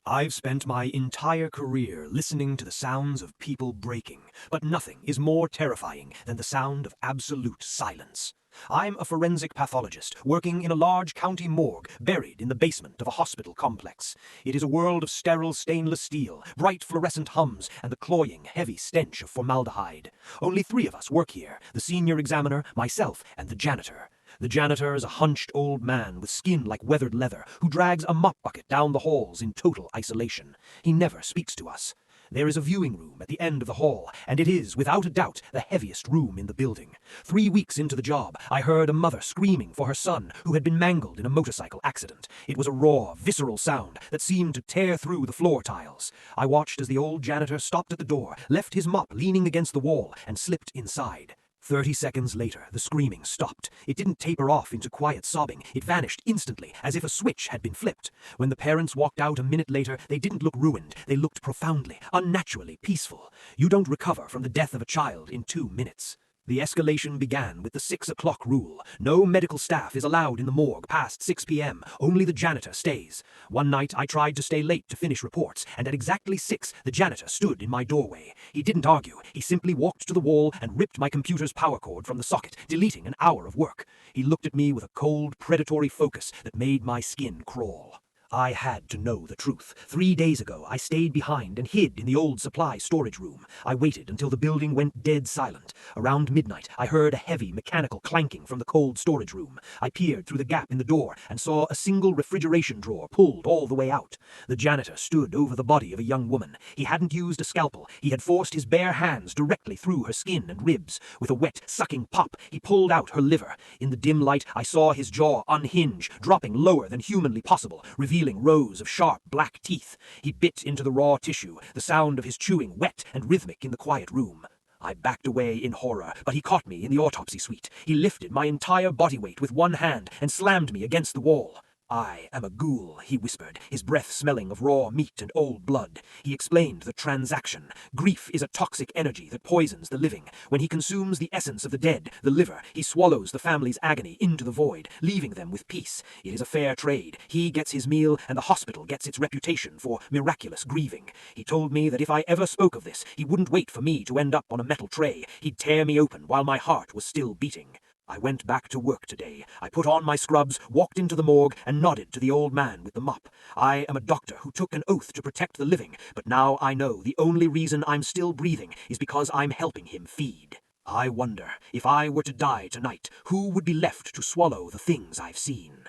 I've spent my entire career listening to the sounds of people breaking, but nothing is more terrifying than the sound of absolute silence. I'm a forensic pathologist working in a large county morgue buried in the basement of a hospital complex. It is a world of sterile stainless steel, bright fluorescent hums, and the cloying, heavy stench of formaldehyde. Only three of us work here: the senior examiner, myself, and the janitor. The janitor is a hunched old man with skin like weathered leather who drags a mop bucket down the halls in total isolation. He never speaks to us. There is a viewing room at the end of the hall, and it is, without a doubt, the heaviest room in the building. 3 weeks into the job, I heard a mother screaming for her son, who had been mangled in a motorcycle accident. It was a raw, visceral sound that seemed to tear through the floor tiles. I watched as the old janitor stopped at the door, left his mop leaning against the wall, and slipped inside. 30 seconds later, the screaming stopped. It didn't taper off into quiet sobbing. It vanished instantly, as if a switch had been flipped. When the parents walked out a minute later, they didn't look ruined. They looked profoundly, unnaturally peaceful. You don't recover from the death of a child in 2 minutes. The escalation began with the 6 o'clock rule. No medical staff is allowed in the morgue past 6 p.m. Only the janitor stays. One night I tried to stay late to finish reports, and at exactly 6, the janitor stood in my doorway. He didn't argue. He simply walked to the wall and ripped my computer's power cord from the socket, deleting an hour of work. He looked at me with a cold, predatory focus that made my skin crawl. I had to know the truth. 3 days ago, I stayed behind and hid in the old supply storage room. I waited until the building went dead silent. Around midnight, I heard a heavy mechanical clanking from the cold storage room. I peered through the gap in the door and saw a single refrigeration drawer pulled all the way out. The janitor stood over the body of a young woman. He hadn't used a scalpel. He had forced his bare hands directly through her skin and ribs. With a wet, sucking pop, he pulled out her liver. In the dim light, I saw his jaw unhinge, dropping lower than humanly possible, revealing rows of sharp black teeth. He bit into the raw tissue, the sound of his chewing wet and rhythmic in the quiet room. I backed away in horror, but he caught me in the autopsy suite. He lifted my entire body weight with one hand and slammed me against the wall. "I am a ghoul," he whispered, his breath smelling of raw meat and old blood. He explained the transaction. Grief is a toxic energy that poisons the living. When he consumes the essence of the dead, the liver, he swallows the family's agony into the void, leaving them with peace. It is a fair trade. He gets his meal, and the hospital gets its reputation for miraculous grieving. He told me that if I ever spoke of this, he wouldn't wait for me to end up on a metal tray. He'd tear me open while my heart was still beating. I went back to work today. I put on my scrubs, walked into the morgue, and nodded to the old man with the mop. I am a doctor who took an oath to protect the living, but now I know the only reason I'm still breathing is because I'm helping him feed. I wonder, if I were to die tonight, who would be left to swallow the things I've seen?